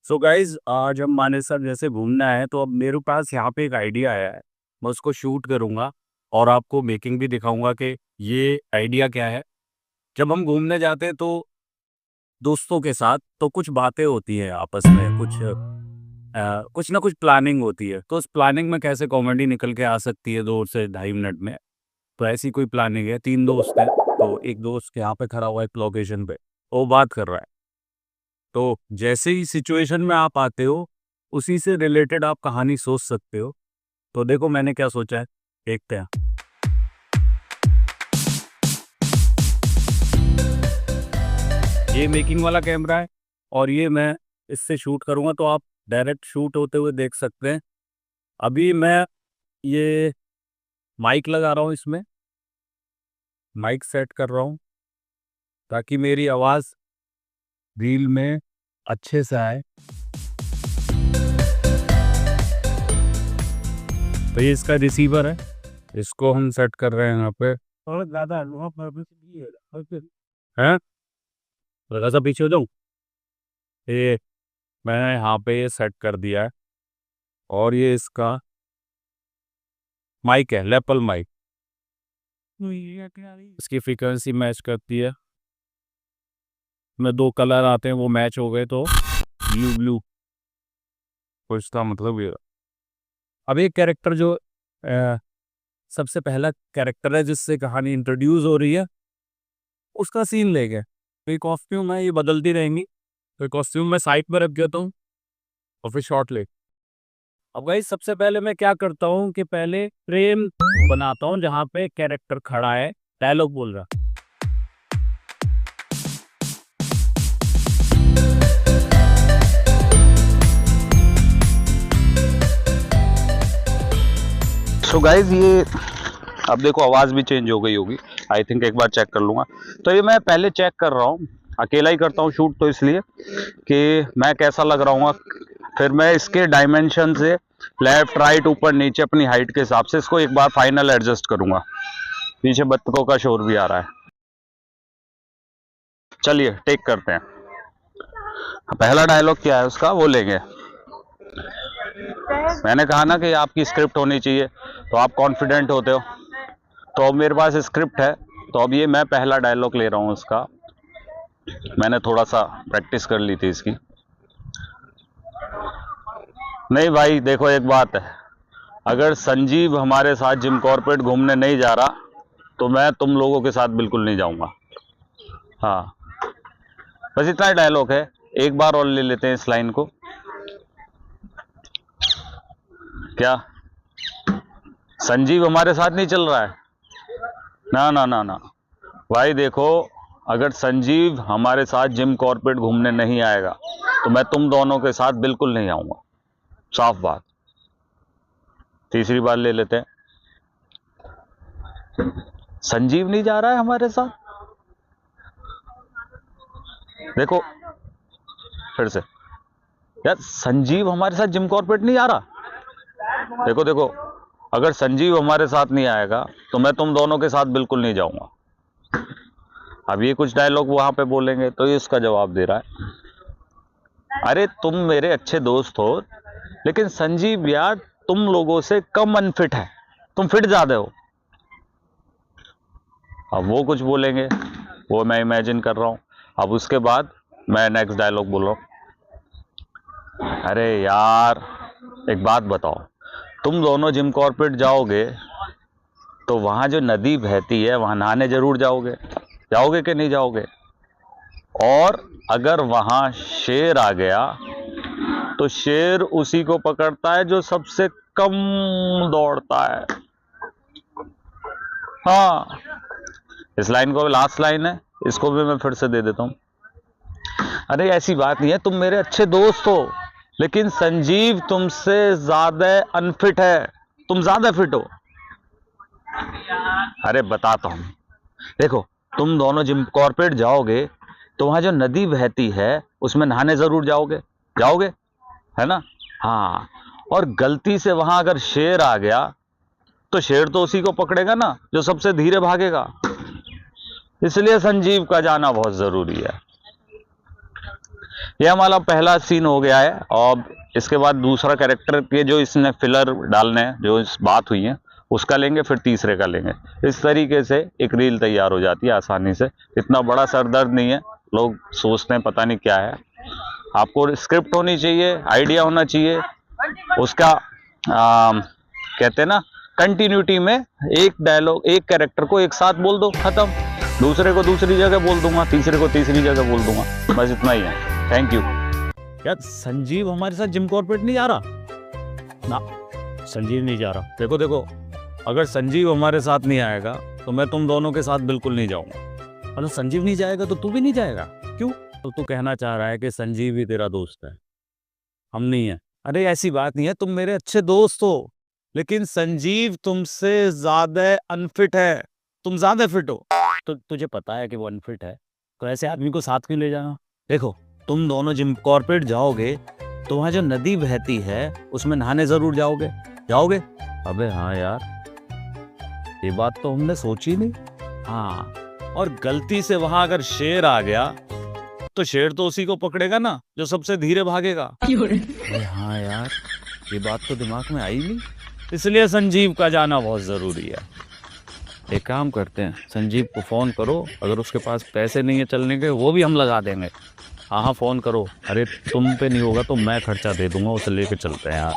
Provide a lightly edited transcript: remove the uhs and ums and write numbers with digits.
So guys आज हम मानेसर जैसे घूमना है तो अब मेरे पास यहाँ पे एक आइडिया आया है। मैं उसको शूट करूँगा और आपको मेकिंग भी दिखाऊंगा कि ये आइडिया क्या है। जब हम घूमने जाते हैं तो दोस्तों के साथ तो कुछ बातें होती है आपस में, कुछ ना कुछ प्लानिंग होती है। तो उस प्लानिंग में कैसे कॉमेडी निकल के आ सकती है 2 से ढाई मिनट में। तो ऐसी कोई प्लानिंग है, 3 दोस्त हैं। तो एक दोस्त यहाँ पे खड़ा हुआ है एक लोकेशन पे, वो बात कर रहा है। तो जैसे ही सिचुएशन में आप आते हो, उसी से रिलेटेड आप कहानी सोच सकते हो। तो देखो मैंने क्या सोचा है, देखते हैं। ये मेकिंग वाला कैमरा है और ये मैं इससे शूट करूँगा तो आप डायरेक्ट शूट होते हुए देख सकते हैं। अभी मैं ये माइक लगा रहा हूँ, इसमें माइक सेट कर रहा हूँ ताकि मेरी आवाज़ रील में अच्छे से आए। तो ये इसका रिसीवर है, इसको हम सेट कर रहे हैं यहाँ पे। और ज़्यादा है थोड़ा सा पीछे हो जाऊँ। ये मैंने यहाँ पे ये सेट कर दिया है और ये इसका माइक है, लेपल माइक। इसकी फ्रीक्वेंसी मैच करती है। में 2 कलर आते हैं, वो मैच हो गए तो ब्लू ब्लू, तो इसका मतलब ये। अब एक कैरेक्टर जो सबसे पहला कैरेक्टर है जिससे कहानी इंट्रोड्यूस हो रही है, उसका सीन ले गए। तो ये कॉस्ट्यूम है, ये बदलती रहेंगी। तो कॉस्ट्यूम मैं साइड पर रख देता हूँ और फिर शॉट ले। अब गाइस सबसे पहले मैं क्या करता हूँ कि पहले फ्रेम बनाता हूँ जहाँ पे कैरेक्टर खड़ा है, डायलॉग बोल रहा। सो गाइज ये अब देखो आवाज़ भी चेंज हो गई होगी। आई थिंक एक बार चेक कर लूँगा। तो ये मैं पहले चेक कर रहा हूँ, अकेला ही करता हूँ शूट, तो इसलिए कि मैं कैसा लग रहा हूँ। फिर मैं इसके डायमेंशन से लेफ्ट राइट ऊपर नीचे अपनी हाइट के हिसाब से इसको एक बार फाइनल एडजस्ट करूँगा। पीछे बत्तखों का शोर भी आ रहा है। चलिए टेक करते हैं। पहला डायलॉग क्या है उसका, वो लेंगे। मैंने कहा ना कि आपकी स्क्रिप्ट होनी चाहिए, तो आप कॉन्फिडेंट होते हो। तो अब मेरे पास स्क्रिप्ट है, तो अब ये मैं पहला डायलॉग ले रहा हूँ उसका। मैंने थोड़ा सा प्रैक्टिस कर ली थी इसकी। नहीं भाई देखो, एक बात है, अगर संजीव हमारे साथ जिम कॉर्पोरेट घूमने नहीं जा रहा तो मैं तुम लोगों के साथ बिल्कुल नहीं जाऊंगा। हाँ, बस इतना ही डायलॉग है। एक बार और ले लेते हैं इस लाइन को। क्या संजीव हमारे साथ नहीं चल रहा है? ना ना ना ना भाई देखो, अगर संजीव हमारे साथ जिम कॉर्पोरेट घूमने नहीं आएगा तो मैं तुम दोनों के साथ बिल्कुल नहीं आऊंगा। साफ बात। तीसरी बार ले लेते हैं। संजीव नहीं जा रहा है हमारे साथ। देखो फिर से, यार संजीव हमारे साथ जिम कॉर्पोरेट नहीं आ रहा। देखो देखो, अगर संजीव हमारे साथ नहीं आएगा तो मैं तुम दोनों के साथ बिल्कुल नहीं जाऊंगा। अब ये कुछ डायलॉग वहां पे बोलेंगे तो ये इसका जवाब दे रहा है, अरे तुम मेरे अच्छे दोस्त हो, लेकिन संजीव यार तुम लोगों से कम अनफिट है, तुम फिट ज्यादा हो। अब वो कुछ बोलेंगे, वो मैं इमेजिन कर रहा हूं। अब उसके बाद मैं नेक्स्ट डायलॉग बोल रहा हूं, अरे यार एक बात बताओ, तुम दोनों जिम कॉर्पोरेट जाओगे तो वहां जो नदी बहती है वहां नहाने जरूर जाओगे, जाओगे कि नहीं जाओगे? और अगर वहां शेर आ गया तो शेर उसी को पकड़ता है जो सबसे कम दौड़ता है। हाँ, इस लाइन को लास्ट लाइन है, इसको भी मैं फिर से दे देता हूं। अरे ऐसी बात नहीं है, तुम मेरे अच्छे दोस्त हो, लेकिन संजीव तुमसे ज्यादा अनफिट है, तुम ज्यादा फिट हो। अरे बताता हूं, देखो तुम दोनों जिम कॉर्पोरेट जाओगे तो वहां जो नदी बहती है उसमें नहाने जरूर जाओगे, जाओगे है ना? हाँ, और गलती से वहां अगर शेर आ गया तो शेर तो उसी को पकड़ेगा ना जो सबसे धीरे भागेगा। इसलिए संजीव का जाना बहुत जरूरी है। ये हमारा पहला सीन हो गया है। और इसके बाद दूसरा कैरेक्टर के जो इसने फिलर डालने हैं, जो इस बात हुई है उसका लेंगे, फिर तीसरे का लेंगे। इस तरीके से एक रील तैयार हो जाती है आसानी से। इतना बड़ा सरदर्द नहीं है। लोग सोचते हैं पता नहीं क्या है। आपको स्क्रिप्ट होनी चाहिए, आइडिया होना चाहिए, उसका कहते हैं ना कंटिन्यूटी में एक डायलॉग, एक कैरेक्टर को एक साथ बोल दो, खत्म। दूसरे को दूसरी जगह बोल दूंगा, तीसरे को तीसरी जगह बोल दूंगा, बस इतना ही है। Thank you. यार संजीव हमारे साथ जिम कॉर्पोरेट नहीं जा रहा ना, संजीव नहीं जा रहा। देखो देखो, अगर संजीव हमारे साथ नहीं आएगा तो मैं तुम दोनों के साथ बिल्कुल नहीं जाऊंगा। मतलब संजीव नहीं जाएगा तो तू भी नहीं जाएगा? क्यों? तो तू कहना चाह रहा है कि संजीव ही तेरा दोस्त है, हम नहीं है? अरे ऐसी बात नहीं है, तुम मेरे अच्छे दोस्त हो, लेकिन संजीव तुमसे ज्यादा अनफिट है, तुम ज्यादा फिट हो। तो तुझे पता है कि वो अनफिट है, तो ऐसे आदमी को साथ क्यों ले जाना? देखो, तुम दोनों जिम कॉर्पोरेट जाओगे तो वहां जो नदी बहती है उसमें नहाने जरूर जाओगे, जाओगे? अबे हाँ यार, ये बात तो हमने सोची नहीं। हाँ, और गलती से वहां अगर शेर आ गया तो शेर तो उसी को पकड़ेगा ना जो सबसे धीरे भागेगा। अरे हाँ यार, ये बात तो दिमाग में आई नहीं, इसलिए संजीव का जाना बहुत जरूरी है। एक काम करते हैं, संजीव को फोन करो, अगर उसके पास पैसे नहीं है चलने के वो भी हम लगा देंगे। हाँ हाँ फोन करो। अरे तुम पे नहीं होगा तो मैं खर्चा दे दूंगा, उसे लेके चलते हैं यार।